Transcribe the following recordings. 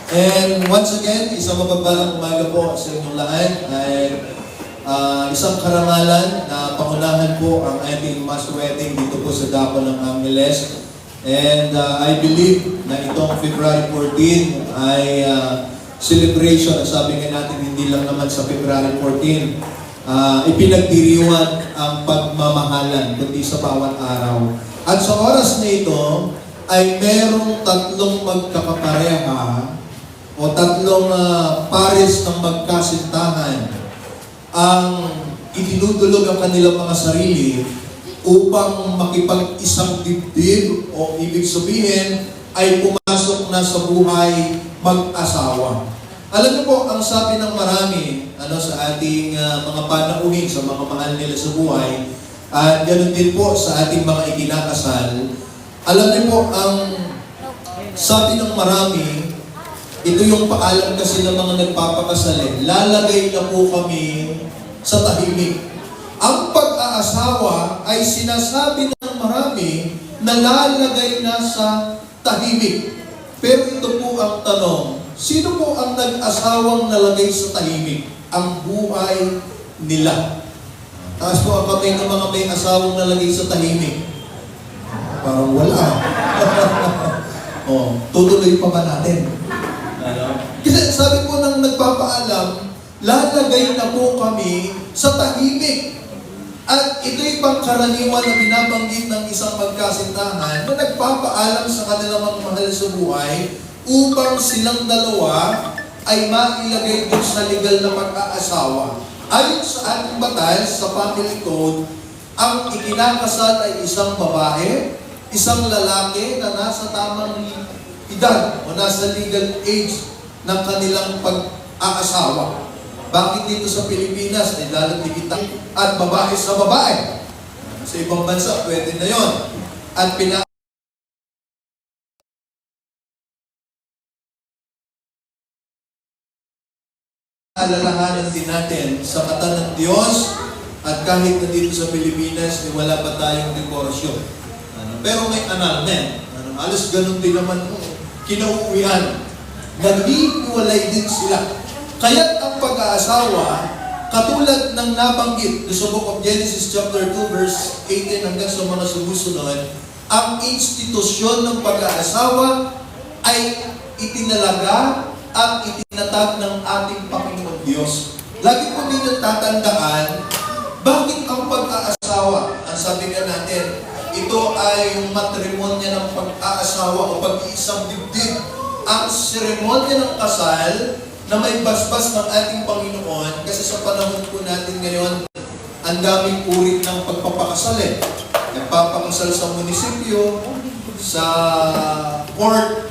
And once again, isang mapagpalang umaga po sa inyong lahat ay isang karangalan na pangunahan po ang ating mass wedding dito po sa Dako ng Angeles. And I believe na itong February 14 ay celebration. Sabi nga natin, hindi lang naman sa February 14 ipinagdiriwan ang pagmamahalan kundi sa bawat araw. At sa oras na ito ay merong tatlong magkakapareha o tatlong pares ng magkasintahan ang itinutulog ang kanilang mga sarili upang makipag-isang dibdib o ibig sabihin ay pumasok na sa buhay mag-asawa. Alam niyo po, ang sabi ng marami sa ating mga panauhin, sa mga mahal nila sa buhay, at ganoon din po sa ating mga ikinakasal, alam niyo po, ang sabi ng marami, ito yung paalam kasi ng mga nagpapakasal, lalagay na po kami sa tahimik. Ang pag-aasawa ay sinasabi ng marami na lalagay na sa tahimik. Pero ito po ang tanong, sino po ang nag-asawang nalagay sa tahimik? Ang buhay nila. Taas po ang kamay ng mga may asawang nalagay sa tahimik. Parang wala. Tutuloy pa ba natin? Kasi sabi po ng nagpapaalam, lalagay na po kami sa tahimik. At ito'y pangkaraniwan na binabanggit ng isang magkasintahan na nagpapaalam sa kanilang mga mahal sa buhay upang silang dalawa ay mailagay din sa legal na pag-aasawa. Ayon sa ating batas, sa family code, ang ikinakasal ay isang babae, isang lalaki na nasa tamang edad o nasa legal age ng kanilang pag-aasawa. Bakit dito sa Pilipinas ay lalagdikitan at babae sa babae? Sa ibang bansa, pwede na yon. At alalahanan din natin sa mata ng Diyos at kahit na dito sa Pilipinas, wala pa tayong diborsyo. Pero may annulment. Alos ganun din naman kinauuwian. Naghihiwalay din sila. Kaya't ang pag-aasawa, katulad ng nabanggit sa Book of Genesis chapter 2 verse 18 hanggang sa mga sumusunod, ang institusyon ng pag-aasawa ay itinalaga at itinatag ng ating Panginoon Diyos. Lagi po ninyo tatandaan, bakit ang pag-aasawa? Ang sabi nga natin, ito ay yung matrimonya ng pag-aasawa o pag-iisang dibdib. Ang seremonya ng kasal na may basbas ng ating Panginoon, kasi sa panahon po natin ngayon, ang daming uri ng pagpapakasal Nagpapakasal sa munisipyo, sa court,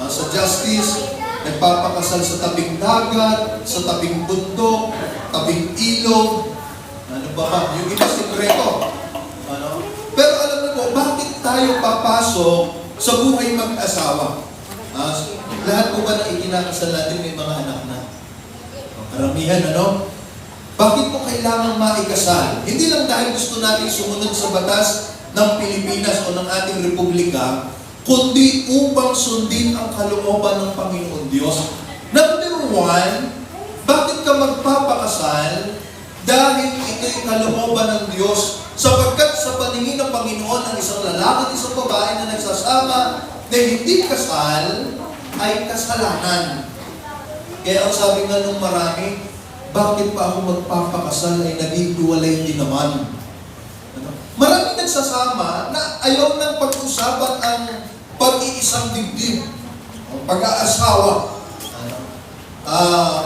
sa justice, nagpapakasal sa tabing dagat, sa tabing bundok, tabing ilog, yung iba sikreto. Pero alam mo po, bakit tayo papasok sa buhay mag-asawa? Lahat po ba na ikinakasal natin may mga anak na? Karamihan, Bakit po kailangan maikasal? Hindi lang dahil gusto natin sumunod sa batas ng Pilipinas o ng ating Republika, kundi upang sundin ang kalooban ng Panginoon Diyos. Number one, bakit ka magpapakasal? Dahil ito'y kalooban ng Diyos. Sapagkat sa paningin ng Panginoon, ang isang lalaki at isang babae na nagsasama na hindi kasal, ay kasalanan. Kaya ang sabi nga nung marami, bakit pa ako magpapakasal ay naghihiwalay din naman? Marami nagsasama na ayaw nang pag-usapan ang pag-iisang dibdib, pag-aasawa.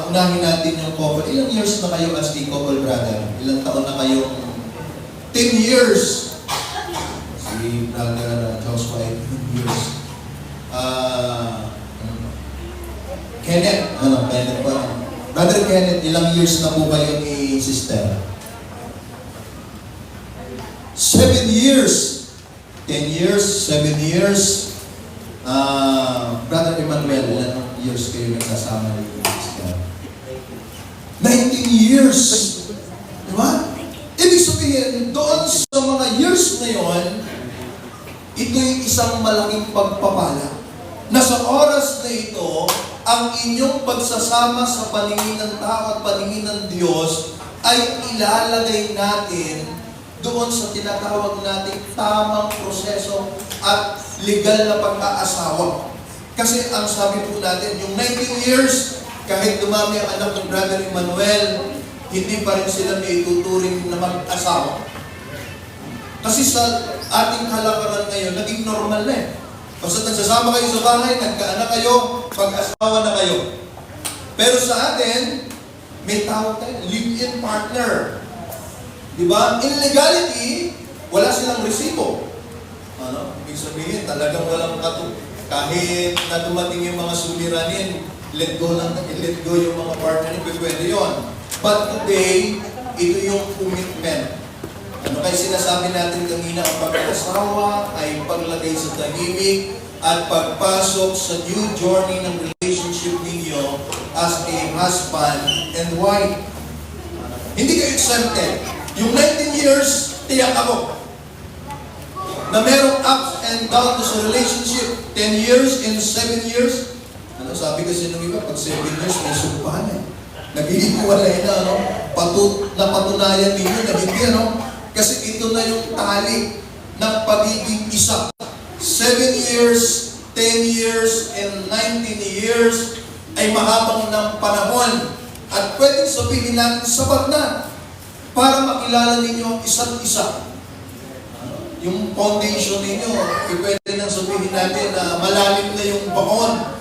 Unahin natin yung couple. Ilang years na kayo as the couple, brother? Ilang taon na kayong 10 years? Si brother Joshua, 10 years. Kenneth, Kenneth pa. Brother Kenneth, ilang years na po kayo ni sister? 7 years. 10 years, 7 years. Brother Emmanuel, ilang years kayo nagsasama ni sister? 19 years. Diba? Ibig sabihin, doon sa mga years na yon, ito'y isang malaking pagpapala. Na sa oras na ito, ang inyong pagsasama sa paningin ng tao at paningin ng Diyos ay ilalagay natin doon sa tinatawag nating tamang proseso at legal na pag-aasawa. Kasi ang sabi po natin, yung 19 years, kahit dumami ang anak ng Brother Emmanuel, hindi pa rin sila may ituturing na mag-asawa. Kasi sa ating kalakaran ngayon, naging normal na eh. Basta nagsasama kayo sa bahay, nagkaanak kayo, pag-asawa na kayo. Pero sa atin, may tawag tayo, live-in partner. Diba? In legality, wala silang resibo. Ano? Ibig sabihin, talagang walang kahit na dumating yung mga suliranin, let go yung mga partner niyo, pwede yun. But today, ito yung commitment. Ano kaya sinasabi natin kanina, ang pag-asawa ay paglagay sa tahimik at pagpasok sa new journey ng relationship ninyo as a husband and wife. Hindi kayo exempted. Yung 19 years, tiyak ako na merong ups and downs sa relationship. 10 years and 7 years. Ano sabi kasi nung iba, pag 7 years, may sumpahan eh. Nag-iiwalay na, ano? Napatunayan ninyo na hindi, ano? Kasi ito na yung tali ng pagiging isa. 7 years, 10 years, and 19 years ay mahabang ng panahon. At pwedeng sabihin natin, sapat na para makilala ninyo ang isa't isa. Yung foundation ninyo, pwede nang sabihin natin na malalim na yung baon,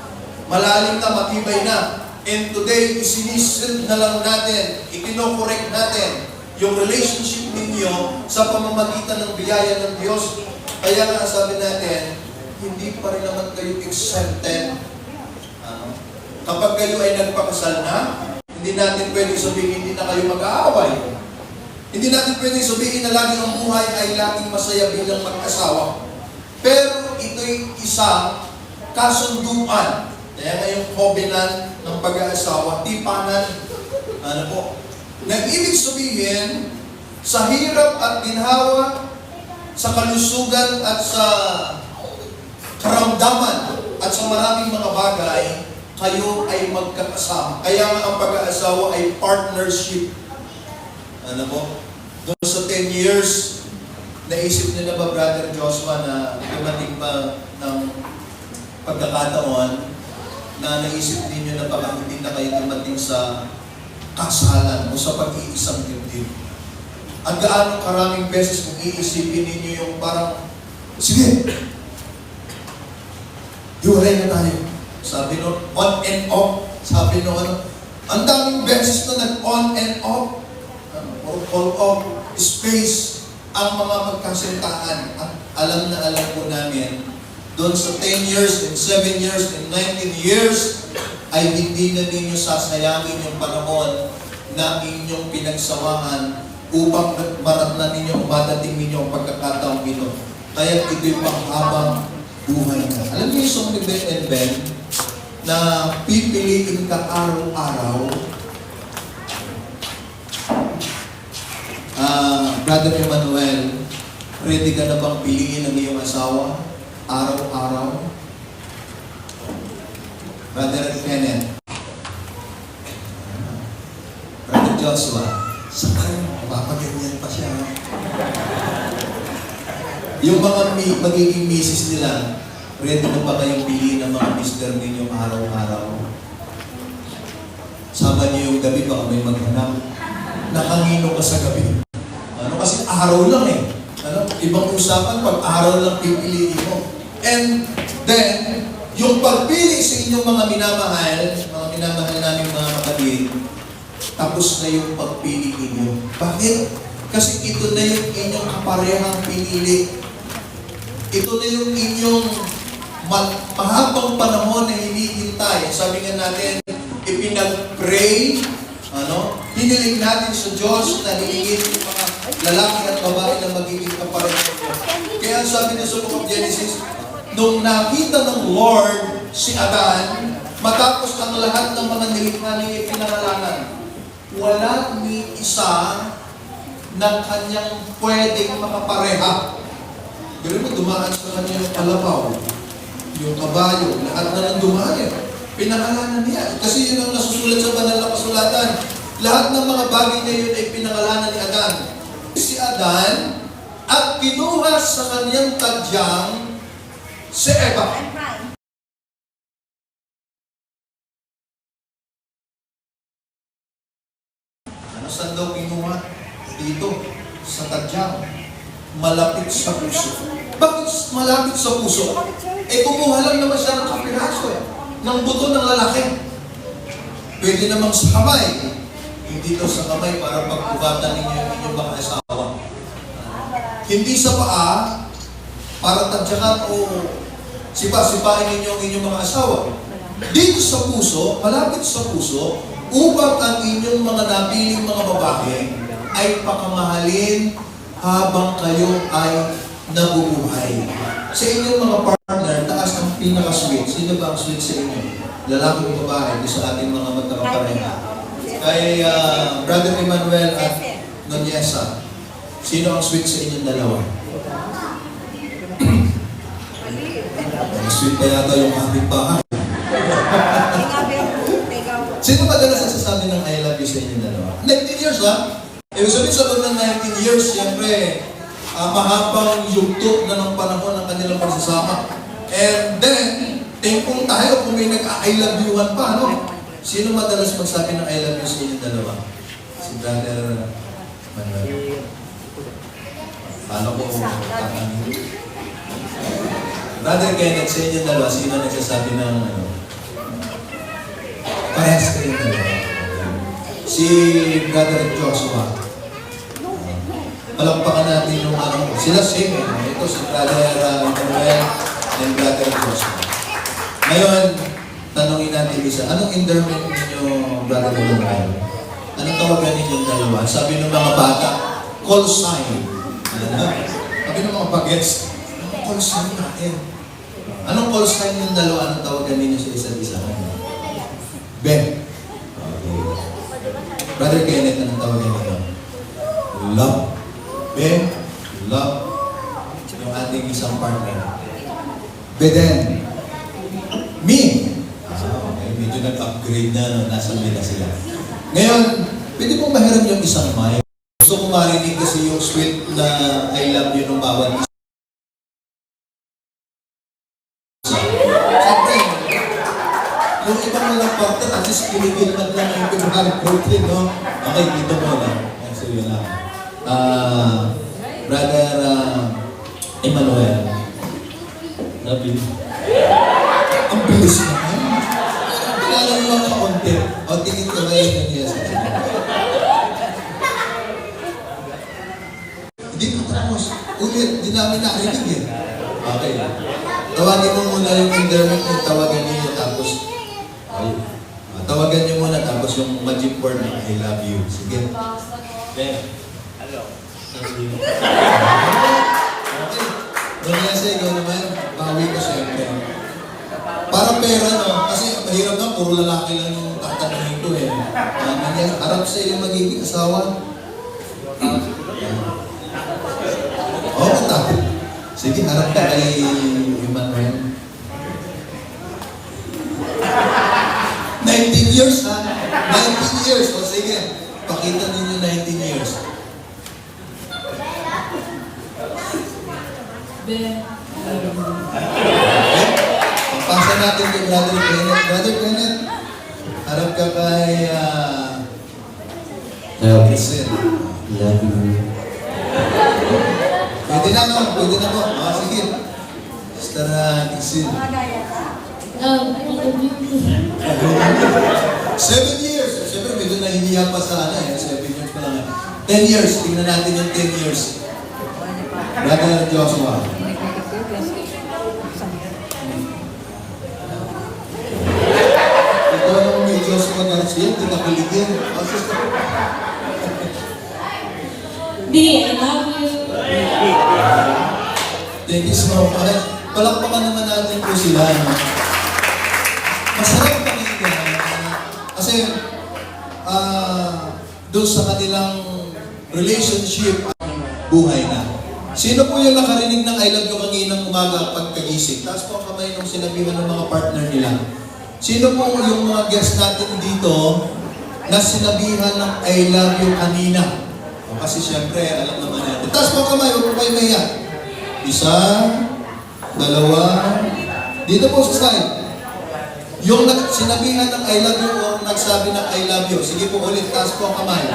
malalim na, matibay na. And today, isinisid na lang natin, ikinokorek natin yung relationship ninyo sa pamamagitan ng biyaya ng Diyos. Kaya nga sabi natin, hindi pa rin naman kayo exempted. Kapag kayo ay nagpakasal na, hindi natin pwede sabihin hindi na kayo mag-aaway. Hindi natin pwede sabihin na laging ang buhay ay laging masaya bilang mag-asawa. Pero ito'y isang kasunduan. Kaya ngayong covenant ng pag-aasawa, tipanan, ano po, nag-ibig sabihin, sa hirap at ginhawa, sa kalusugan at sa karamdaman, at sa maraming mga bagay, kayo ay magkakasama. Kaya nga ang pag-aasawa ay partnership. Ano po? Doon sa 10 years, naisip nila ba, Brother Joshua, na dumating pa ng pagkakataon na naisip ninyo na baka hindi na kayo dumating sa kasalan o sa pag-iisang dibdib? At gaano karaming beses kung iisipin ninyo yung parang, sige, hiwalay na tayo. Sabi no, on and off. Sabi no, ano, ang daming beses na nag-on and off. Or call off space ang mga magkasintahan. At alam na alam po namin, doon sa 10 years and 7 years and 19 years, ay hindi na ninyo sasayangin yung panahon na inyong pinagsamahan upang maratnan ninyo, madating ninyo ang pagkakataong ito. Kaya ito'y panghabang buhay na. Alam niyo yung song ni Ben and Ben, na pipiliin ka araw-araw. Brother Emmanuel, ready ka na bang piliin ang iyong asawa araw-araw? Brother Kenneth, Brother Joshua, sakay, mapapaganyan pa siya. Yung mga magiging misis nila, ready na ba kayong piliin ang mga mister ninyo araw-araw? Sama niyo yung gabi, baka may maghanap. Nakangino ka sa gabi. Ano, kasi araw lang eh. Ano, ibang usapan, pag araw lang pipiliin mo. And then, yung pagpili sa inyong mga minamahal namin mga kapatid, tapos na yung pagpili ninyo. Bakit? Kasi ito na yung inyong kaparehang pinili. Ito na yung inyong mahabang panahon na hinihintay. Sabi nga natin, ipinag-pray, hiniling natin sa Diyos na hilingin yung mga lalaki at babae na magiging kapareho niyo. Kaya sabi niya sa Book of Genesis, nung nakita ng Lord si Adan, matapos ang lahat ng mga nilikha niya pinangalanan, wala ni isa na kanyang pwedeng makapareha. Pero mo dumaan sa kanya yung kalabaw, yung kabayo, lahat na lang dumaan. Pinangalanan niya. Kasi yun ang nasusulat sa banal na kasulatan. Lahat ng mga bagay na yun ay pinangalanan ni Adan. Si Adan at kinuha sa kanyang tadyang si Eva. Ano saan daw kinuha? Dito, sa tadyang. Malapit sa puso. Bakit malapit sa puso? Kumuha lang naman siya ng kapiraso ng buto ng lalaki. Pwede namang sa kamay. Hindi daw sa kamay para pagpugatan ninyo yung inyong mga asawa. Hindi sa paa para tadyakan o sipa-sipain ninyo ang inyong mga asawa. Dito sa puso, malapit sa puso, upang ang inyong mga napiling mga babae ay pakamahalin habang kayo ay nabubuhay. Sa inyong mga partner, taas ang pinaka-sweet. Sino ba ang sweet sa inyo? Lalaki o babae, di sa ating mga magkakapareha. Kay Brother Emmanuel at Nonyesa, sino ang sweet sa inyong dalawa? Sweet pa yata yung kapitbahay. Sino madalas nagsasabi ng I love you sa inyong dalawa? 19 years ha? Ibig sabihin sa loob ng 19 years, siyempre, mahabang yugto na ng panahon ng kanilang pagsasama. And then, kung tayo, kung may nag-I love you-an pa, no? Sino madalas magsabi ng I love you sa inyong dalawa? Si Brother Manuel. Paano ko tatanong? Brother Kenneth, sa inyong dalawa, sino nagsasabi ng ano? Parehas kayo dalawa. Si Brother Joshua. Palakpakan natin yung ano. Sila same. Ito si Brother Manuel and Brother Joshua. Ngayon, tanongin natin isa. Anong endearment ninyo, Brother Manuel? Anong tawagan ninyong dalawa? Sabi ng mga bata, call sign. Sabi ng mga bagets, anong call sign natin? Anong call sign ng dalawa? Anong tawagan ninyo sa isa't isa? Ben. Okay. Brother Kenneth, anong tawagan ninyo? Love. Ben, love. Yung ating isang partner. Beden. Me. Okay. Medyo nag-upgrade na, no? Nasa mila sila. Ngayon, pwede pong mahiram yung isang mic. Gusto ko marinig kasi yung sweet na I love you ng bawat isa. Siyempre, yung ibang walang partner, at least pinigilman lang yung pinag-protein, no? Okay, dito mo lang. So, yun lang. Brother Emmanuel. Love you. Ang bilis naman. Kilala mo lang kaunti. O, tingin ko kayo ng yes. Hindi ko tapos. Ulit, di namin narinig eh. Okay. Tawagin mo muna yung endearment mo, tawagan niyo tapos tawagan niyo muna tapos yung magic word na I love you. Sige. Ben. Hello. Love you. Okay. Nonyesa, ikaw naman. Bawi ko siyempre. Parang pera, no? Kasi mahirap na, puro lalaki lang yung tatanungin ko eh. Nonyesa, harap sa iyo magiging asawa. Oo, tapos. Sige, harap ka kay Emmanuel. 19 years, ha? 19 years. O sige, pakita ninyo 19 years. Okay? Pagpasa natin kay Brother Kenneth. Brother Kenneth, harap ka kay Christian. Love you. Pwede na mo, pwede na mo. Sige. Sister Christian. 7 years. Siyempre, medyo nahihiya pa sa ano eh. 7 years pa lang. 10 years. Tingnan natin yung 10 years. Brother Joshua. Ito ang may Joshua Garcia. Hindi ka piligin. Di, I love you. Thank you so much. Palakpakan naman natin po sila. No? Masarap pakinggan. Kasi doon sa kanilang relationship, buhay na. Sino po yung nakarinig ng I love you kaninang umaga pagkagising? Taas po ang kamay nung sinabihan ng mga partner nila. Sino po yung mga guests natin dito na sinabihan ng I love you kanina? O, kasi siyempre, alam naman natin. Taas po kamay, huwag po kayo mahiya. Isa, dalawa, dito po sa side. Yung sinabihan ng I love you o nagsabi ng I love you, sige po ulit, taas po ang kamay.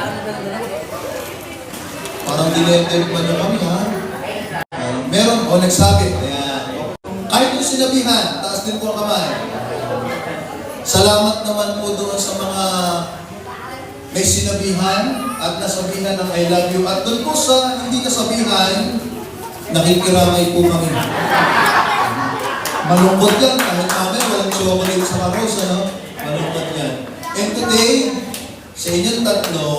Parang dileted pa niyo kami, ha? Meron o nagsabi. Ayan. Kahit yung sinabihan, taas din po ang kamay. Salamat naman po doon sa mga may sinabihan at nasabihan ng I love you. At doon po sa hindi nasabihan, nakikiramay po kami. Malungkot yan. Kahit namin, walang chocolate sa karos, ano? Malungkot yan. And today, sa inyong tatlo,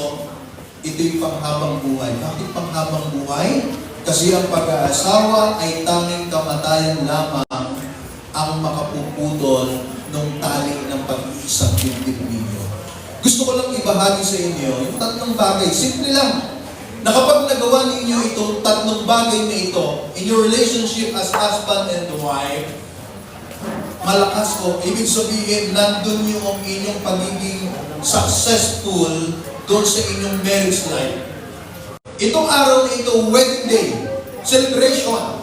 ito'y panghabang buhay. Bakit panghabang buhay? Kasi ang pag-aasawa ay tanging kamatayan lamang ang makapuputol ng tali ng pag-iisang dibdib ninyo. Gusto ko lang ibahagi sa inyo yung tatlong bagay. Simple lang. Na kapag nagawa ninyo itong tatlong bagay na ito in your relationship as husband and wife, malakas ko. Ibig sabihin, nandun yung inyong pagiging successful doon sa inyong marriage life. Itong araw na ito, wedding day, celebration.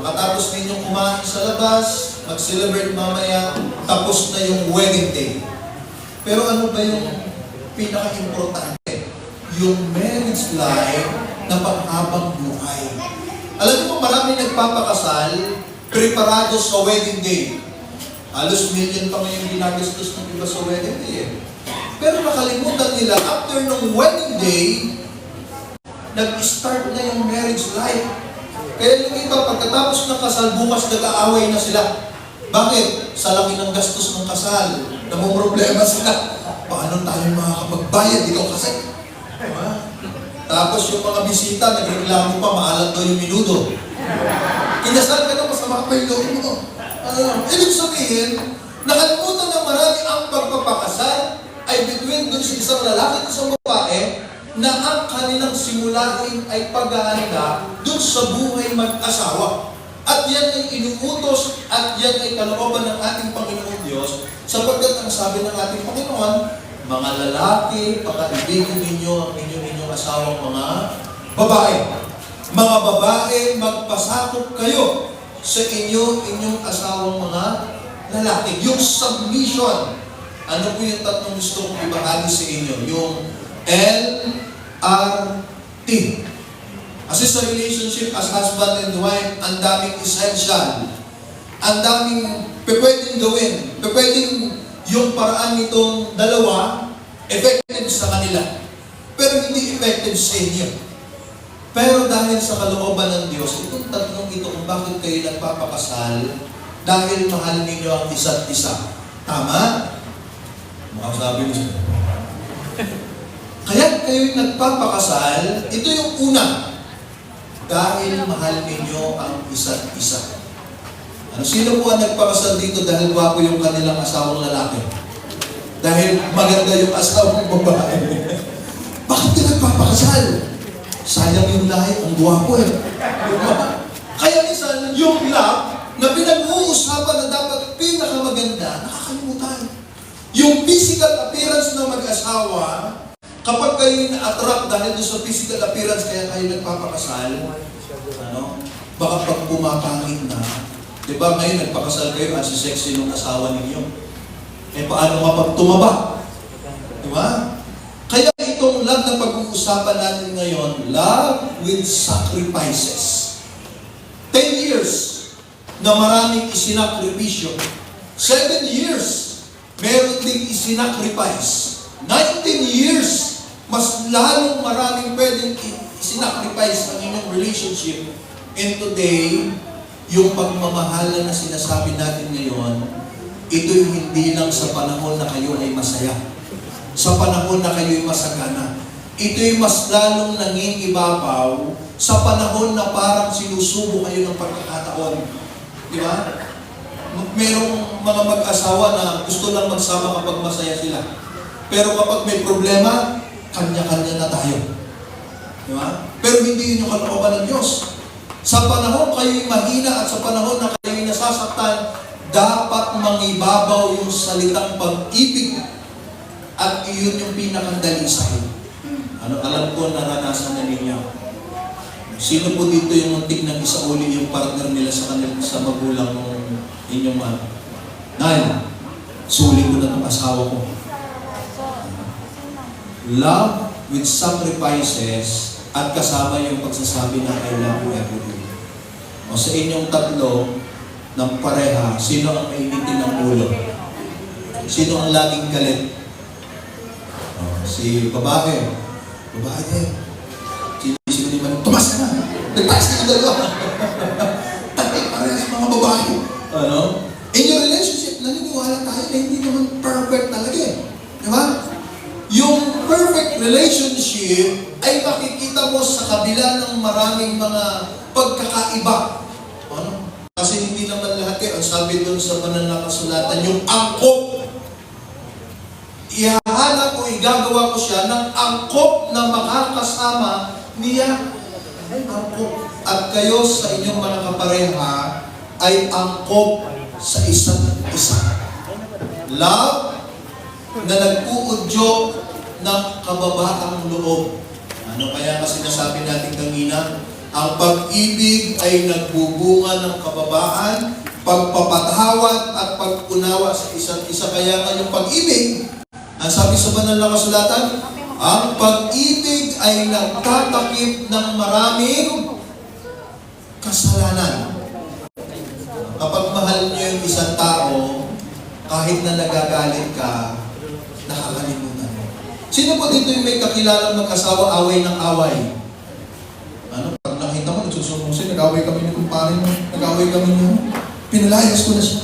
Makatapos ninyong kumain sa labas, mag-celebrate mamaya, tapos na yung wedding day. Pero ano ba yung pinaka-importante? Yung marriage life na panghabang buhay. Alam mo, marami nagpapakasal, preparados sa wedding day. Halos million pa ngayon ginagastos ng iba sa wedding day. Pero nakalimutan nila, after ng wedding day, nag-start na yung marriage life. Kaya yung iba, pagkatapos ng kasal, bukas nag-aaway na sila. Bakit? Sa laki ng gastos ng kasal, namumroblema sila. Paano tayo makakapagbayad? Ikaw kasi. Diba? Tapos yung mga bisita, nagreklamo pa, maalat daw yung minudo. Kinasal ka na, masama pa yung loob mo. Ibig sabihin, nakalimutan na marami ang pagpapakasal ay between dun sa isang lalaki at isang babae na ang kanilang simulain ay paghahanda dun sa buhay mag-asawa. At yan ay inuutos at yan ay kalooban ng ating Panginoon Diyos sapagkat ang sabi ng ating Panginoon, mga lalaki, pagkaibigan ninyo ang inyong asawang mga babae. Mga babae, magpasakop kayo sa inyong asawang mga lalaki. Yung submission, ano po yung tatlong gusto kong ibahagi sa inyo? Yung LRT. Kasi sa relationship as husband and wife, ang daming essential. Ang daming pwedeng gawin. Pwedeng yung paraan nitong dalawa, effective sa kanila. Pero hindi effective sa inyo. Pero dahil sa kalooban ng Diyos, itong tatlong ito kung bakit kayo nagpapakasal, dahil mahal ninyo ang isa't isa. Tama? Makasabi niyo. Kaya kayo nagpapakasal, ito yung una. Dahil mahal ninyo ang isa't isa. Ano, sino po ang nagpakasal dito dahil gwapo yung kanilang asawang lalaki? Dahil maganda yung asawang babae. Bakit ka nagpapakasal? Sayang yung lahi, ang gwapo eh. Kaya minsan, yung love na pinag-uusapan na dapat pinakamaganda, nakakalimutan. Yung physical appearance ng mag-asawa, kapag kayo na-attract dahil doon sa physical appearance, kaya kayo nagpapakasal, baka pag pumapangit na, di ba ngayon nagpakasal kayo as sexy ng asawa ninyo? Eh paano kapag tumaba? Di ba? Kaya itong love na pag-uusapan natin ngayon, love with sacrifices. 10 years na maraming isinakripisyo. 7 years, meron ding isinacrifice. 19 years, mas lalong maraming pwedeng isinacrifice ang inyong relationship. And today, yung pagmamahala na sinasabi natin ngayon, ito'y hindi lang sa panahon na kayo ay masaya. Sa panahon na kayo ay masagana. Ito'y mas lalong nangingibabaw sa panahon na parang sinusubo kayo ng pagkakataon. Di ba? Merong mga mag-asawa na gusto lang magsama kapag masaya sila. Pero kapag may problema, kanya-kanya na tayo. Di ba? Pero hindi yun yung kalooban ng Diyos. Sa panahon kayo'y mahina at sa panahon na kayo'y nasasaktan, dapat mangibabaw yung salitang pag-ibig at iyon yung pinakandalisay. Alam ko, naranasan na ninyo. Sino po dito yung muntik ng isauli yung partner nila sa magulang ng inyong Nay, suli ko na itong asawa ko. Love with sacrifices at kasama yung pagsasabi na I love you every day. O sa inyong tatlo ng pareha, sino ang mainitin ng ulo? Sino ang laging galit? O, si babae. Babae din. Sino naman, tumas ka na! Nagtaas ka na dalawa! Tatay parehas mga babae. Ano? In your relationship, naniniwala tayo na hindi naman perfect talaga eh. Di ba? Yung perfect relationship ay makikita mo sa kabila ng maraming mga pagkakaiba. Ano? Kasi hindi naman lahat kayo, ang sabi doon sa banal na kasulatan, yung angkop. Ihahanap o igagawa ko siya ng angkop na makakasama niya. Angkop. At kayo sa inyong mga kapareha ay angkop sa isa't isa. Love na nag-uudyok ng kababaang loob. Ano kaya kasi nasabi natin kanina? Ang pag-ibig ay nagbubunga ng kababaan, pagpapatawad at pag-unawa sa isa't isa. Kaya nga yung pag-ibig, ang sabi sa banal na kasulatan, ang pag-ibig ay nagtatakip ng maraming kasalanan. Kapag mahal niyo yung isang tao, kahit na nagagalit ka, nakakalimutan mo. Sino po dito yung may kakilalang mag-asawa, away ng away? Ano? Pag nakita ko, nagsusumbong siya, nag-away kami ni kumpare mo, nag-away kami niyo, pinalayas ko na siya.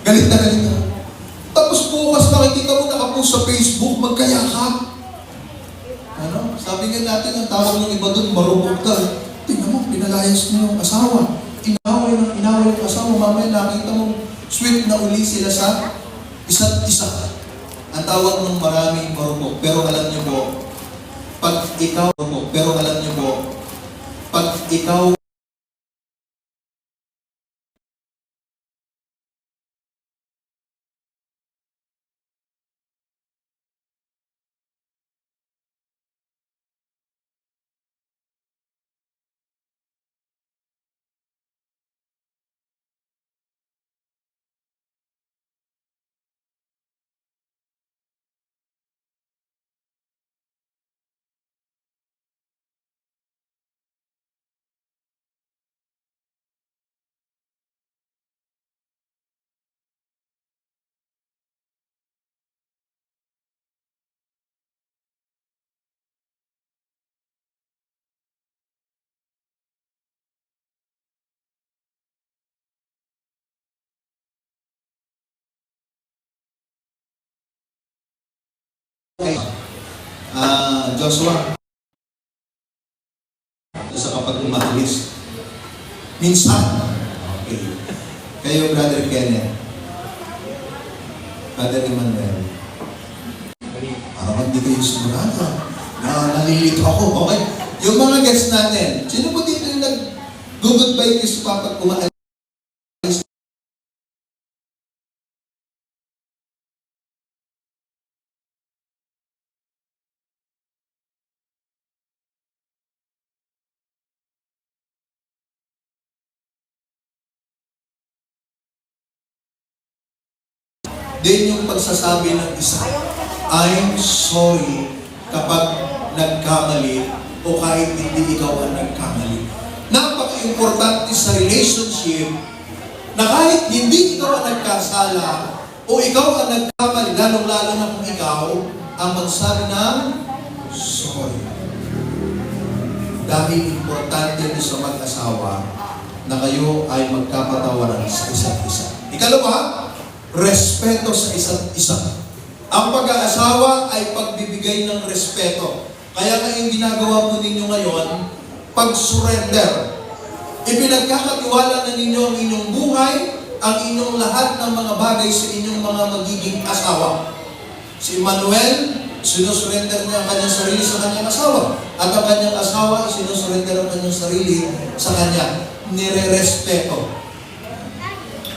Galit na galit na. Tapos bukas nakikita mo nakapost sa Facebook, magkayakap. Ano? Sabi nga natin, ang tawag ng iba doon, marupok ka. Tingnan mo, pinalayas mo yung asawa. Inaway yung asawa, mamaya nakita mo, sweet na uli sila sa isa't isa. Ang tawag ng maraming marupok. Pero alam niyo po, pag ikaw, Joshua, sa kapag umalis, minsan, okay. Kayo, Brother Kenneth, Brother Emmanuel, parang hindi kayo sigurado. Nalilito ako, okay? Yung mga guests natin, sino po dito yung nag-goodbye kiss pa pag umalis? Din yung pagsasabi ng isa, I'm sorry kapag nagkamali o kahit hindi ikaw ang nagkamali. Napaka-importante sa relationship na kahit hindi ikaw ang nagkasala o ikaw ang nagkamali, lalong-lalo na kung ikaw ang magsabi ng sorry. Dahil importante ito sa mag-asawa na kayo ay magkapatawaran sa isa't isa. Ikalawa, respeto sa isa't isa. Ang pag-aasawa ay pagbibigay ng respeto. Kaya nga yung ginagawa po ninyo ngayon, pag-surrender. Ipinagkakatiwala na ninyo ang inyong buhay, ang inyong lahat ng mga bagay sa inyong mga magiging asawa. Si Emmanuel, sinusurrender niya ang kanyang sarili sa kanyang asawa. At ang kanyang asawa, sinusurrender ang kanyang sarili sa kanya. Nire-respeto.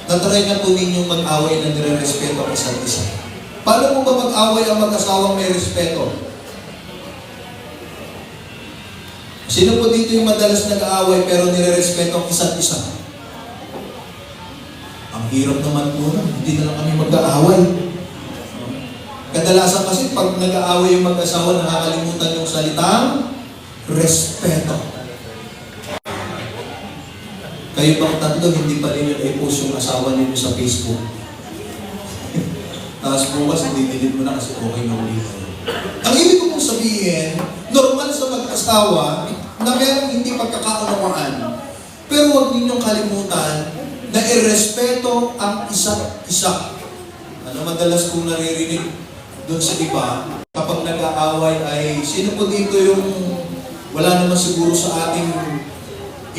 natry na po ninyong mag-away na nire-respeto ang isa't isa. Paano mo ba mag-away ang mag-asawang may respeto? Sino po dito yung madalas nag-aaway pero nire-respeto ang isa't isa? Ang hirap naman po na, hindi na lang kami mag-aaway. Kadalasan kasi pag nag-aaway yung mag-asawa, nakakalimutan yung salitang respeto. Kayo bang tatlo, hindi pa rin i-post yung asawa ninyo sa Facebook? Tapos bukas, hindi mo na kasi okay na ulit. Ang ibig ko mong sabihin, normal sa mag-asawa na merong hindi pagkakaunawaan. Pero huwag ninyong kalimutan na irespeto ang isa't isa. Ano madalas kong naririnig doon sa iba, kapag nag-aaway ay, sino po dito yung wala naman siguro sa ating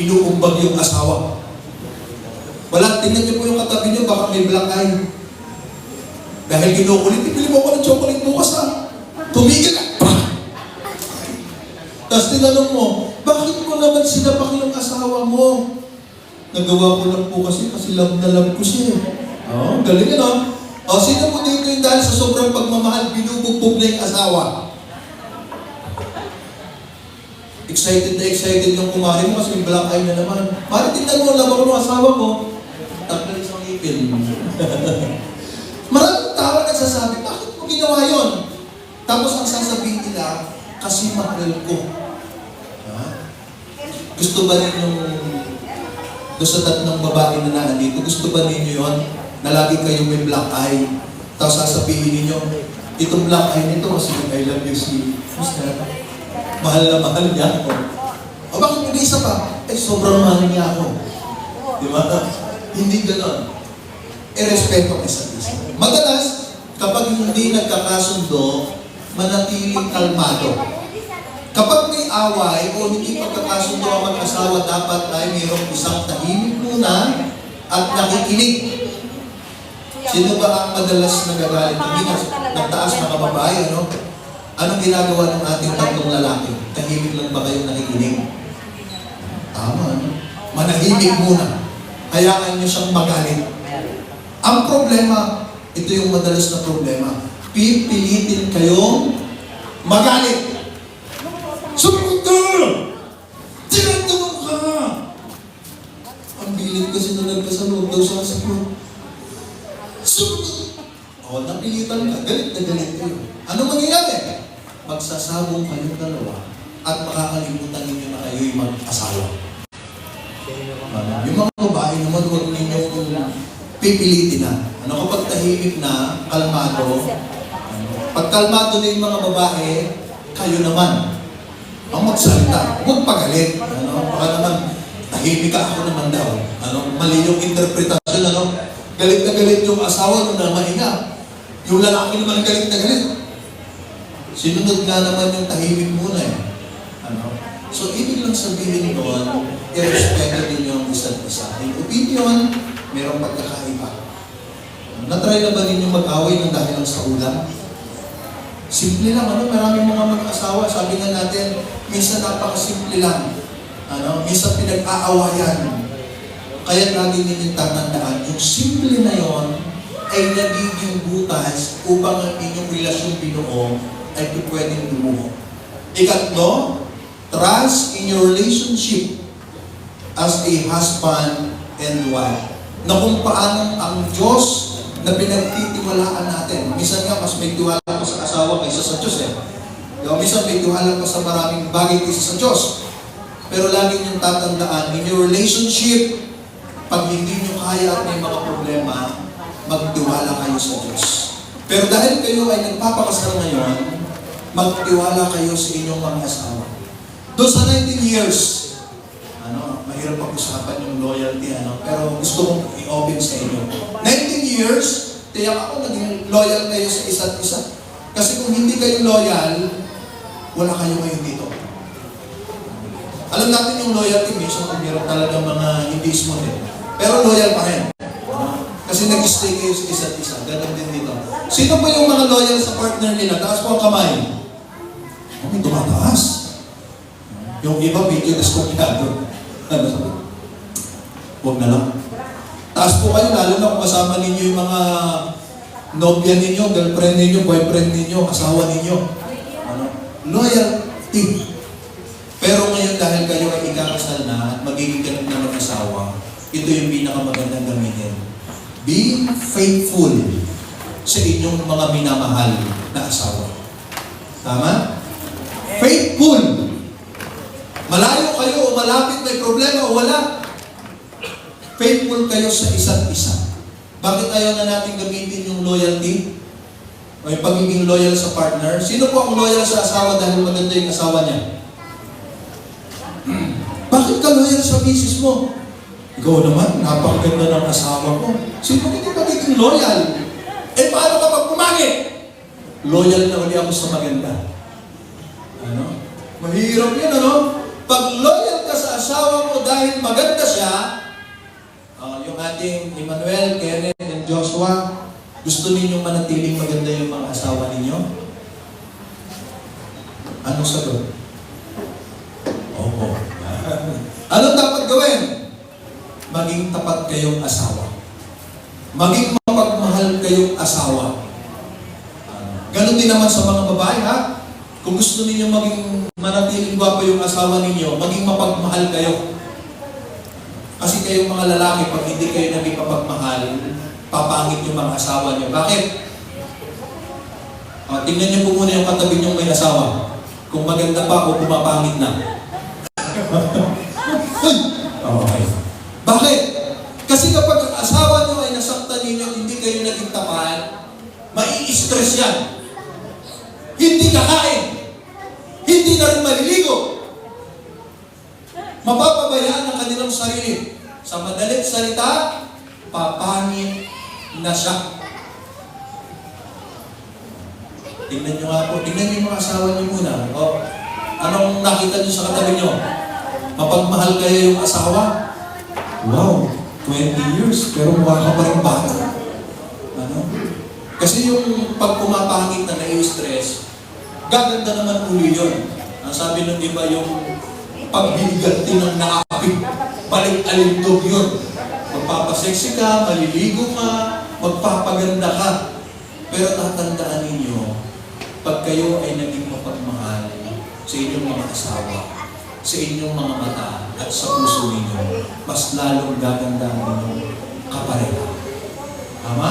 inuumbag yung asawa? Wala, tingnan niyo po yung katabi niyo, baka may black eye. Dahil kinukulit, ibili mo ko ng chocolate bukas ha. Tumigil ka! Tapos tinanong mo, bakit mo naman sinapak yung asawa mo? Nagawa ko lang po kasi love na love ko siya. Oh, galing ano? O, sino po dito yung dahil sa sobrang pagmamahal, binubugbog na yung asawa? Excited na excited yung kumari mo kasi may black eye na naman. Mari, tingnan mo, labak ng asawa ko. Takla isang ipin. Maraming tao nagsasabi, bakit mo ginawa yun? Tapos ang sasabihin nila, kasi mahal ko. Gusto ba ninyong doon sa tatlong babae na nandito, gusto ba ninyo yun? Na lagi kayong may black eye. Tapos sasabihin ninyo, itong black eye nito kasi I love you si Mr. Mahal na mahal niya ako. O bakit may isa pa? Eh, sobrang mahal niya ako. Di ba? Hindi ganon. Irespeto ang isa't isa. Madalas, kapag hindi nagkakasundo, manatiling kalmado. Kapag may away o hindi pagkakasundo ang mag-asawa, dapat ay mayroong isang tahimik muna at nakikinig. Sino ba ang madalas nagagalit? Hindi nagtaas na kababae, ano? Anong ginagawa ng ating tatlong lalaki? Tahimik lang ba kayong nakikinig? Tama, ano? Manahimik muna. Hayaan niyo siyang magalit. Ang problema, ito yung madalas na problema. Pipilitin kayong magalit. Sumunod ka! Tinatawag ka! Ang bilis kasi na nagkasalod daw sa saklo. Sumunod! O, napilitan ka. Galit na galit kayo. Ano mangyayari? Magsasabong kayong dalawa at makakalimutan ninyo na kayo'y mag-asawa. Yung mga babae naman, huwag ninyong pipilitin na. Ano kapag tahimik na, kalmado, pag kalmado na yung mga babae, kayo naman ang magsalita. Huwag pagalit. Ano? Baka naman, tahimik ka, ako naman daw. Ano? Mali yung interpretasyon. Ano? Galit na galit yung asawa nung namahinga. Yung lalaki naman galit na galit. Sinunod nga naman yung tahimik muna eh. Ano? So, ibig lang sabihin doon, i-respeto din yung isa't isa. In opinion, mayroong pagkakaiba. Natry na ba ninyo mag-away ng dahil lang sa ulam? Simple lang, ano? Maraming mga mag-asawa, sabi nga natin, minsan napakasimple lang. Ano? Minsan pinag-aawayan. Kaya lagi ninyong tatandaan, yung simple na yon ay nagiging butas upang ang inyong relasyon binuo ay pwedeng lumuho. Ikatlo, trust in your relationship as a husband and wife. Na kung paano ang Diyos na pinagtitiwalaan natin. Minsan nga, mas may tiwala ka sa asawa kaysa sa Diyos eh. Diba? Minsan may tiwala ka sa maraming bagay kaysa sa Diyos. Pero lagi niyong tatandaan, in your relationship, pag hindi niyo kaya at may mga problema, magtiwala kayo sa Diyos. Pero dahil kayo ay nagpapakasal ngayon, magtiwala kayo sa inyong mga asawa. Doon sa 19 years, mahirap pag-usapan yung loyalty, pero gusto kong i-open sa inyo. 19 years, tiyak ako naging loyal kayo sa isa't isa. Kasi kung hindi kayo loyal, wala kayo ngayon dito. Alam natin yung loyalty, minsan kung meron talaga mga hindi smooth eh. Pero loyal pa rin. Kasi nag-stay kayo sa isa't isa. Ganun din dito. Sino pa yung mga loyal sa partner nila? Taas po ang kamay. May tumataas. Yung iba, medyo diskumpiyado. Huwag na lang. Taas po kayo, lalo na kung kasama ninyo yung mga nobya ninyo, girlfriend ninyo, boyfriend ninyo, asawa ninyo. Ano? Loyalty. Pero ngayon dahil kayo ay ikakasal na at magiging ganap na mag-asawa, ito yung pinakamagandang gamitin. Be faithful sa inyong mga minamahal na asawa. Tama? Faithful. Malayo kayo o malapit, may problema o wala. Faithful kayo sa isa't isa. Bakit ayaw na natin gamitin yung loyalty? O yung pagiging loyal sa partner? Sino po ang loyal sa asawa dahil maganda yung asawa niya? Bakit ka loyal sa misis mo? Ikaw naman, napakaganda ng asawa ko. Sino hindi magiging loyal? Eh paano kapag pumangit? Loyal na uli ako sa maganda. Ano? Mahirap yun, ano? Pag loyal ka sa asawa mo dahil maganda siya, yung ating Emmanuel, Kenneth, and Joshua, gusto ninyong manatiling maganda yung mga asawa ninyo? Anong sagot? Opo. Anong dapat gawin? Maging tapat kayong asawa. Maging mapagmahal kayong asawa. Ganon din naman sa mga babae, ha? Kung gusto ninyo maging manatiling gwapo yung asawa ninyo, maging mapagmahal kayo. Kasi kayong mga lalaki, pag hindi kayo naging mapagmahal, papangit yung mga asawa niyo. Bakit? Tingnan niyo po muna yung katabi niyong may asawa. Kung maganda pa o pumapangit na. Okay. Bakit? Kasi kapag ang asawa niyo ay nasaktan ninyo, hindi kayo naging tapat, mai-stress yan. Hindi kakain. Hindi na rin maliligo. Mapapabayaan ang kanilang sarili. Sa madalit salita, papangit na siya. Tingnan nyo nga po. Tingnan nyo yung mga asawa nyo muna. O, anong nakita nyo sa katabi nyo? Mapagmahal kayo yung asawa? Wow, 20 years, pero mukha ka pa rin bata. Ano? Kasi yung pag pumapangit na nai-stress, gaganda naman uli yun. Ang sabi nung iba, yung pagbiganti ng nakapit, balik-alindog yun. Magpapasexy ka, maliligo ka, magpapaganda ka. Pero tatandaan ninyo, pag kayo ay naging mapagmahal sa inyong mga asawa, sa inyong mga mata at sa puso ninyo, mas lalong gaganda ang inyong kapareha. Tama?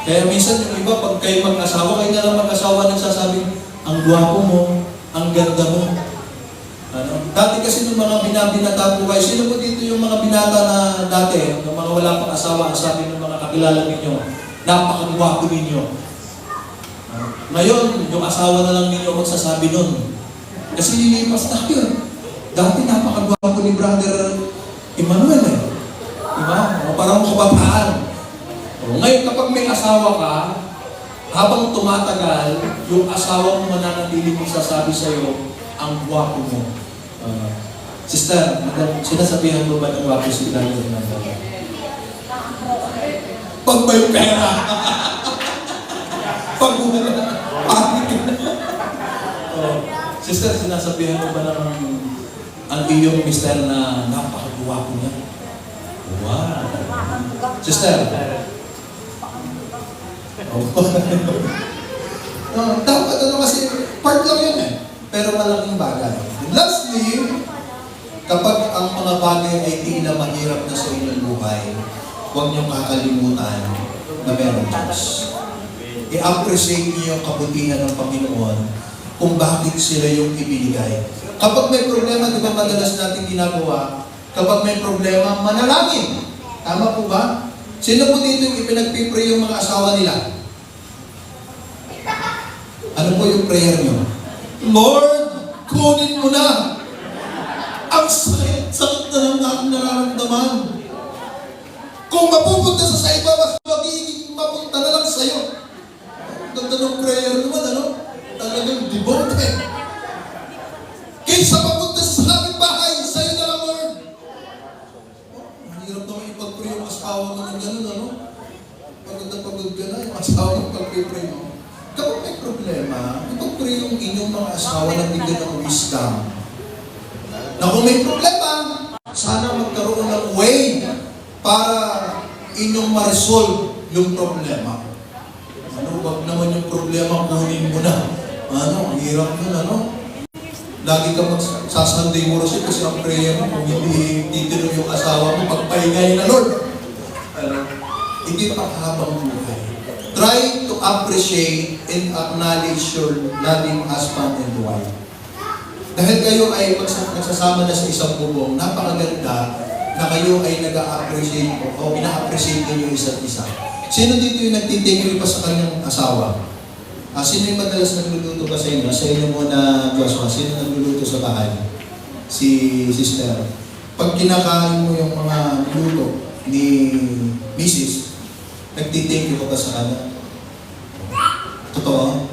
Kaya minsan yung iba, pag kayo mag-asawa, kayo na lang mag-asawa nagsasabi, ang gwapo mo, ang ganda mo. Ano? Dati kasi nung mga binabinata po kayo, sino po dito yung mga binata na dati, yung mga wala pang asawa, ang sabi ng mga kakilala ninyo, napakagwapo ninyo. Ngayon, yung asawa na lang ninyo magsasabi nun. Kasi lilipas na yun. Dati napakagwapo ni Brother Emmanuel eh. Diba? O parang kabataan. O, ngayon, kapag may asawa ka, habang tumatagal, yung asawa mo mananatili magsasabi sa'yo, ang gwapo mo. Sister, sinasabihan mo ba ng gwapo si Brother Emmanuel? Pag may pera. Pag wala. Sister, sinasabihan mo ba ng ang iyong mister na napakagwapo niya? Wow. Sister. Dapat ano kasi, part lang yun eh. Pero malaking bagay. And lastly, kapag ang mga bagay ay tila mahirap na sa inyong buhay, huwag niyong kakalimutan na meron Diyos. I-appreciate niyo yung kabutihan ng Panginoon kung bakit sila yung ibinigay. Kapag may problema, di ba madalas natin ginagawa, kapag may problema, manalangin. Tama po ba? Sino po dito yung ipinagpipray yung mga asawa nila? Ano po yung prayer nyo? Lord, kunin mo na! Ang sakit na lang na akong nararamdaman. Kung mapupunta sa iba, mas magiging mapunta na lang sa'yo. Ganda ng prayer naman, ano? Talagang devoted. Kaysa mapunta sa kapitbahay, sa'yo na lang, Lord. Mahirap naman ipag-pray yung asawa mo ng gano'n, ano? Pagod na pagod ka na, yung asawa mo pag-pray mo. Kapag may problema, ipag-pray yung inyong mga asawa na bigyan ng wisdom. Na kung may problema, sana magkaroon ng way para inyong ma-resolve yung problema. Ano, wag naman yung problema, kunin mo na. Ano, ang hirap nun, ano? Lagi ka magsasunday mo rin kasi ang prayer mo, kung hindi titinong yung asawa mo, pagpahingay na, Lord. Ano, hindi pa habang buhay. Try to appreciate and acknowledge your loving husband and wife. Dahil kayo ay nagsasama na sa isang bubong, napakaganda na kayo ay nag-appreciate o ina-appreciate ninyo isa't isa. Sino dito yung nagtitigil pa sa kanyang asawa? Sino yung madalas nagluluto pa sa inyo? Sa inyo muna, Joshua, sino nagluluto sa bahay? Si sister. Pag kinakain mo yung mga luto ni Mrs., nagtitigil ka pa sa kanya? Totoo?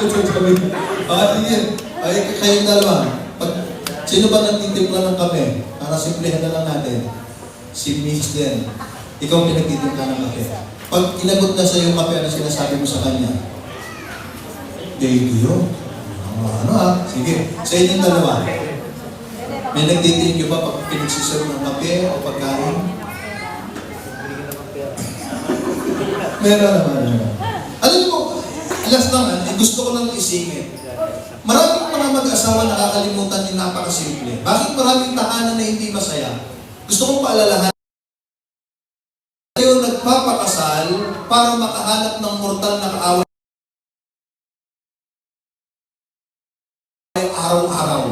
Sige. Ay, kayong dalawa. Sino ba nagtitimpla ng kape? Para simplihan na lang natin. Si Miss din. Ikaw pinagtitimpla ng kape. Pag inagot na sa yung kape, ano sinasabi mo sa kanya? Thank you. Sige. Sa inyong dalawa. May nagtitingin ba pag pinagsisarap ng kape o pagkain? Meron naman. Alam mo, last lang, gusto ko lang isingit. Maraming mga mag-asawa nakakalimutan yung napakasimple. Bakit maraming tahanan na hindi masaya? Gusto kong paalalahan. Kayo nagpapakasal para makahanap ng mortal na kaaway araw-araw.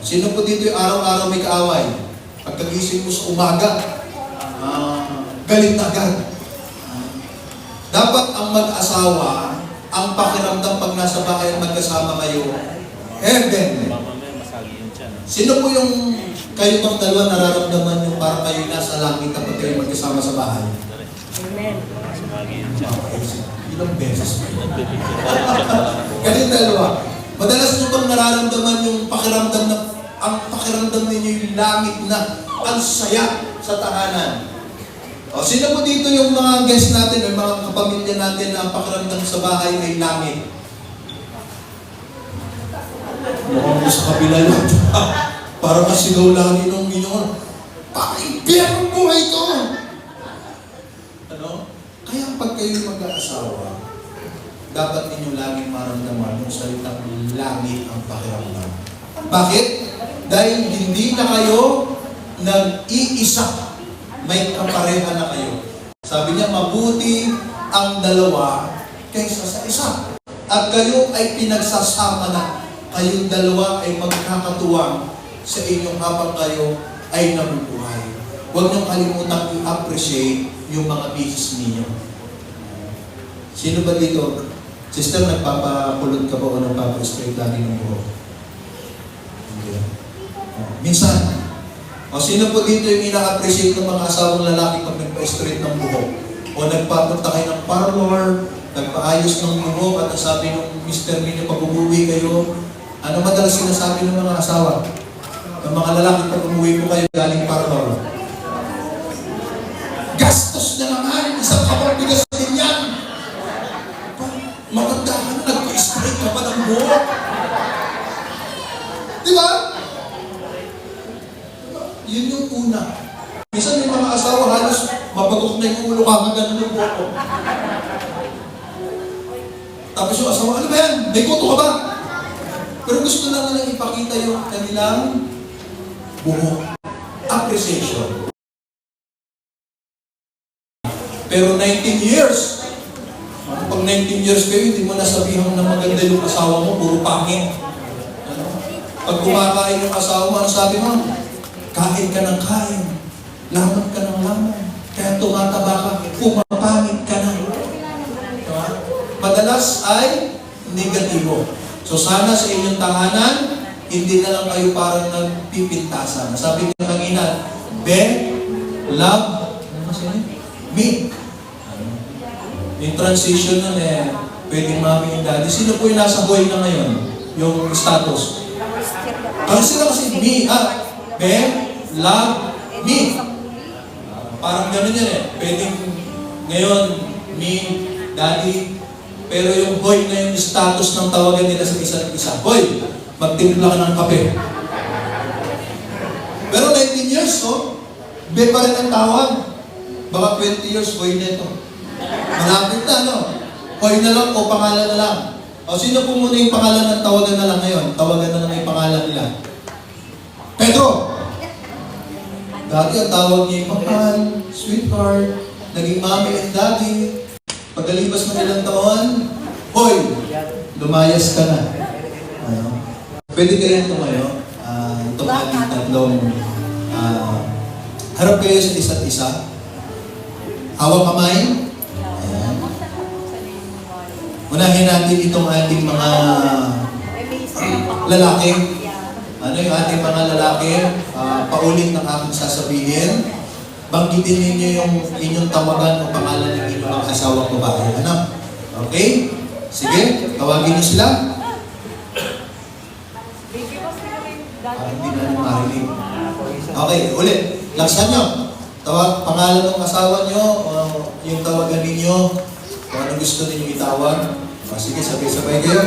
Sino po dito yung araw-araw may kaaway? Pagkagising mo sa umaga, galit na agad. Dapat ang mag-asawa, ang pakiramdam pag nasa bahay at magkasama kayo, heaven. Sino po yung kayo bang dalawa nararamdaman yung parang kayo nasa langit kapag kayo magkasama sa bahay? Amen. Ilang beses ba yun? Kayong dalawa, madalas nyo bang nararamdaman yung pakiramdam na ang pakiramdam ninyo yung langit na ang saya sa tahanan? O, sino po dito yung mga guests natin o yung mga kapamilya natin na ang pakiramdam sa bahay ay langit? Mukhang mo sa kabila yun. Para masigaw lagi nung inyong pakaibigan mo ito! Ano? Kaya pag kayo mag-aasawa, dapat ninyo laging maramdaman yung salitang langit ang pakiramdam. Bakit? Dahil hindi na kayo nag-iisa. May kapareha na kayo. Sabi niya, mabuti ang dalawa kaysa sa isa. At kayo ay pinagsasama na. Kayong dalawa ay magkakatuwang sa inyong habang kayo ay nabubuhay. Huwag niyong kalimutang i-appreciate yung mga business ninyo. Sino ba dito? Sister, nagpapakulot ka ba o nagpapastraight lagi ng buhok? Hindi. Minsan, o sino po dito yung ina-appreciate ng mga asawang lalaki pag nagpa-straight ng buhok? O nagpapunta kayo ng parlor, nagpaayos ng buhok, at sabi ng mister ninyo pag umuwi kayo, ano madalas sinasabi ng mga asawa? Ng mga lalaki pag umuwi po kayo galing parlor. Gastos na naman! Isang kapag bigas din yan! Maganda ka na, nagpa-straight ka pa ng buhok. Di ba? Yun yung una. Minsan may mga asawa halos mapagok na yung ulo kakaganon yung buhok. Tapos yung asawa, ano ba yan? May kuto ka ba? Pero gusto lang nilang ipakita yung kanilang buhok. Appreciation. Pero 19 years. Pag 19 years kayo, hindi mo nasabihan na maganda yung asawa mo, puro pangit. Ano? Pag kumakain yung asawa mo, ano sabi mo? Kain ka ng kain. Laman ka ng laman. Kaya tumataba ka, pumapangit ka na. Diba? Madalas ay negatibo. So sana sa inyong tahanan, hindi na lang kayo parang nagpipintasan. Sabi ko kanina, be, love, me. Yung transition nun pwedeng mami and daddy. Sino po yung nasa boy na ngayon? Yung status. Ano sila kasi me, be, love, me. Parang gano'n yan Pwedeng ngayon, me, daddy, pero yung boy na yung status ng tawagan nila sa isa't isa. Boy, magtimpla ka ng kape. Bet pa rin ang tawag. Baka 20 years, hoy na ito. Malapit na, no? Hoy na lang o pangalan na lang. O sino po muna yung pangalan ng tawagan na lang ngayon? Tawagan na lang yung pangalan nila. Pedro! Dati ang tawag niya yung mahal, sweetheart, naging mommy and daddy. Pagkalipas ng ilang taon, hoy, lumayas ka na. Ano? Pwede kayo tumayo. Itong ating tatlong harap kayo sa isa't isa. Hawak kamay. Ayan. Unahin natin itong ating mga lalaki. Ano yung ating mga lalaki? Paulit ng aking sasabihin. Banggitin ninyo yung inyong tawagan o pangalan ng inyong mga asawang babae. Ano? Okay? Sige, tawagin niyo sila. Hindi na marinig. Okay, ulit. Laksan nyo. Pangalan ng asawa nyo, yung tawagan ninyo, kung ano gusto ninyo itawag. Sige, sabay-sabay kayo.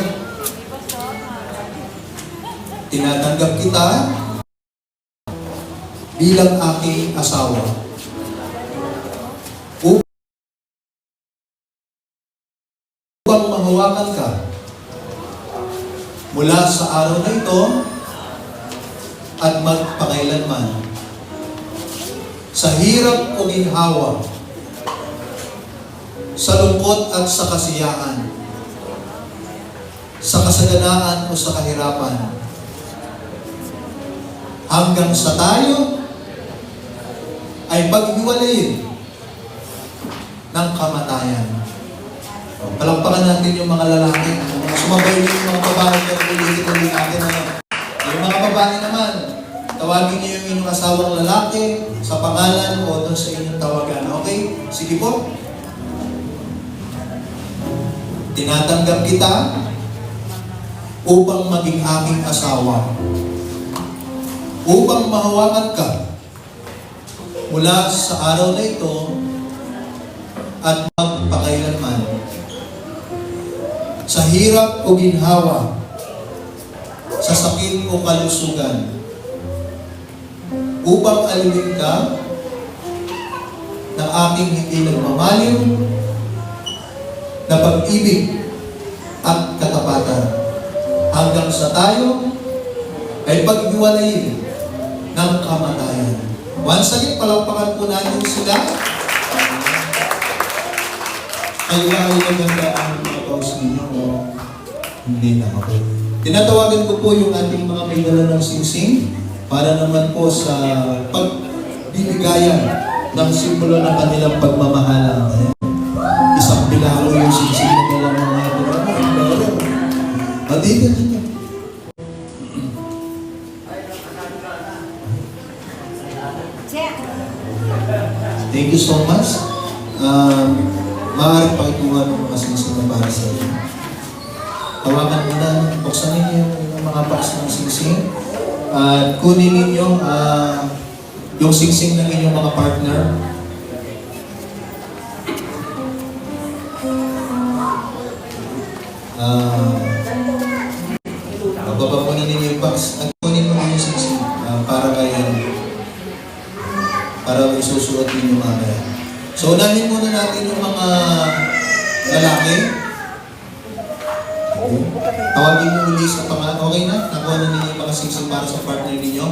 Tinatanggap kita bilang aking asawa. Upang mahawakan ka mula sa araw na ito at magpakailanman. Sa hirap o ginhawa, sa lungkot at sa kasiyahan, sa kasaganaan o sa kahirapan, hanggang sa tayo ay paghiwalayin ng kamatayan. Palakpakan natin yung mga lalaki. Sumabay din yung mga babae pero ulitin natin. Yung mga babae naman, tawagin niyo yung inyong asawang lalaki sa pangalan o doon sa inyong tawagan. Okay? Sige po. Tinatanggap kita upang maging aking asawa. Upang mahawakan ka mula sa araw na ito at magpakailanman. Sa hirap o ginhawa, sa sakit o kalusugan, upang alawin ka ng aking hindi nagmamaliw na pag-ibig at katapatan hanggang sa tayo ay paghiwalayin ng kamatayan. Once again, palakpakan po natin sila. Kayo ay maganda ang mga paus ninyo o hindi na ako. Tinatawagan ko po yung ating mga may dala ng singsing para naman po sa pagbibigayan ng simbolo ng kanilang pagmamahalan. Isang bilaro yung singsing na nila mga bilaro. Madigan ninyo. Thank you so much. Maaari pakikuha ng mga singsing na para sa inyo. Tawagan mo na, buksan ninyo yung mga box ng singsing. At kunin ninyo yung singsing ng inyong mga partner. Magbaba po na ninyo yung box. At kunin mo yung singsing para isusuot ninyo mamaya. So, unahin muna natin yung mga lalaki. Tawagin mo uli sa pangalan. Okay na? Nakuha na ninyo yung mga singsing para sa partner ninyo.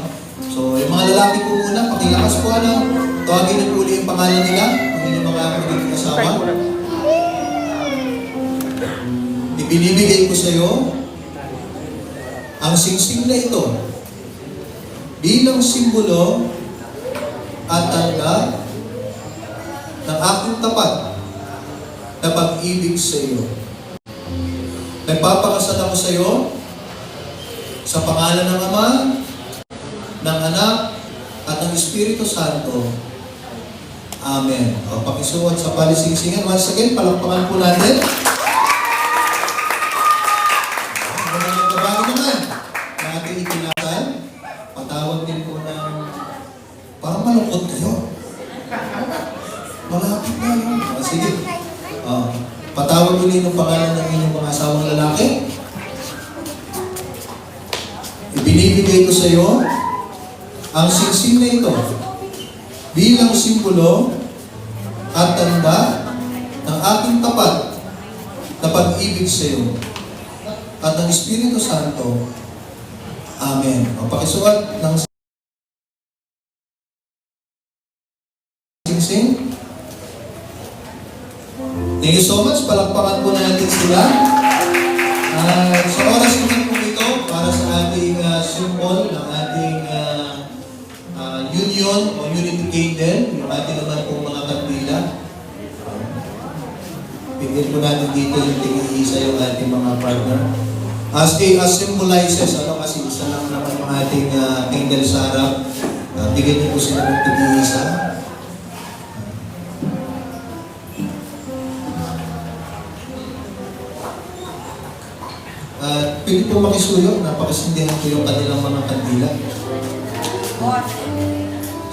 So, yung mga lalaki po muna, pakilakas po ano. Tawagin niyo uli yung pangalan nila. Kung inyong mga magiging asawa. Ibinibigay ko sa iyo ang singsing na ito bilang simbolo at tanda ng aking tapat na pag-ibig sa iyo. Nagpapakasal ako sa iyo sa pangalan ng Ama, ng Anak, at ng Espiritu Santo. Amen. O, pakisuot sa palisingsingan. Once again, palakpakan po natin. Magbabago naman na ating itinasal. Patawag din po ng parang malungkot kayo. Malapit na yun. Sige. Patawag ulit ng pangalan ng inyong mga asawang lalaki. Ibinibigay ko sa iyo ang singsing na ito bilang simbolo at tanda ng aking tapat na pag-ibig sa iyo at ng Espiritu Santo. Amen. O, pakisuot ng sing-sing. Thank you so much. Palakpakan po natin sila. Sa oras naman po ito, para sa ating symbol ng ating union o unity candle, yung ating naman po mga kandila. Pigil po natin dito yung tig-iisa yung ating mga partner. As symbolizes, kasi isa lang naman yung ating candle sa harap. Bigyan niyo po sila ng tig-iisa. Pwede po makisuyo, napakasindihan ko yung kanilang mga kandila.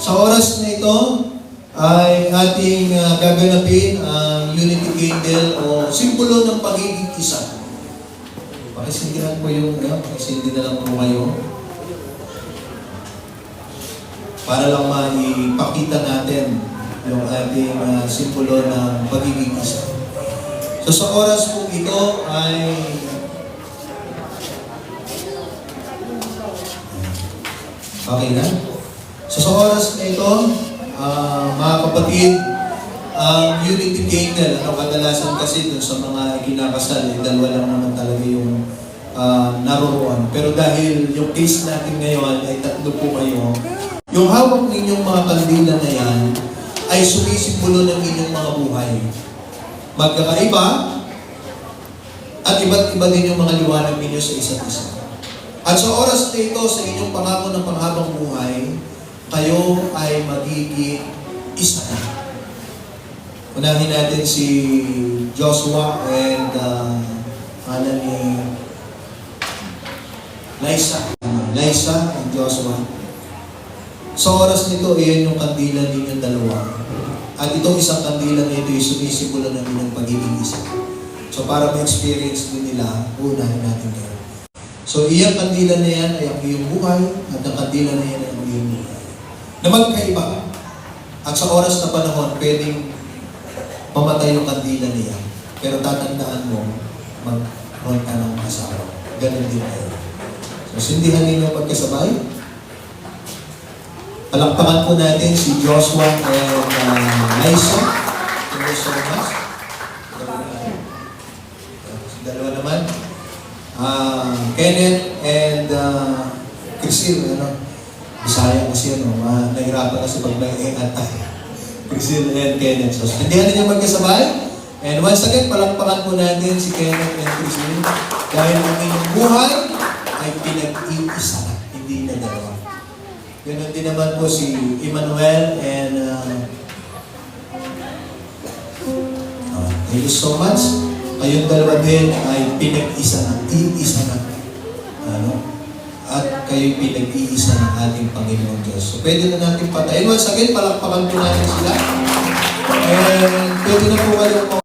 Sa oras na ito, ay ating gaganapin ang unity candle o simbolo ng pagiging isa. Pakisindihan po yung, pakisindi na lang po kayo. Para lang maipakita natin yung ating simbolo ng pagiging isa. So sa oras po ito ay okay na? So sa oras na ito, mga kapatid, ang unity candle, kadalasan kasi dun sa mga kinakasal, dalawa lang naman talaga yung naroroon. Pero dahil yung case natin ngayon ay tatlo po kayo, yung hawak ninyong mga kandila na yan ay sumisimbolo ng inyong mga buhay. Magkakaiba at iba't iba din yung mga liwanag ninyo sa isa't isa. At sa oras na ito, sa inyong pangako ng panghabang buhay, kayo ay magiging isa na. Unahin natin si Joshua and ni Liza and Joshua. Sa oras nito, iyan yung kandila ninyong dalawa. At itong isang kandila na ito ay sumisimbolo ng inyong pagiging isa. So para ma-experience din nila, unahin natin kayo. So, iyang kandila na yan ay ang iyong buhay at ang kandila na yan ay ang iyong buhay. Na magkaiba. At sa oras na panahon, pwedeng mamatay yung kandila niya. Pero tatandaan mo, magkaroon ka ng asawa. Ganun din tayo. So, sindihan ninyo pagkasabay. Palakpakan po natin si Joshua and Liza. Thank you so much. Dalawa naman. Kenneth and Crisel, Bisaya kasi nahirapan kasi pag may atay. Crisel and Kenneth. So, hindihan ninyo magkasabay. And once again, palakpakan po natin si Kenneth and Crisel dahil ang inyong buhay ay pinag-iisa na, hindi na dalawa. Ganun din naman po si Emmanuel and thank you so much. Kayong dalawa din ay pinag-isa na, iisa na. At kayo'y pinag-iisa ng ating Panginoon Diyos. So, pwede na natin patayin. Once again, palakpakan po natin sila. And pwede na po kayo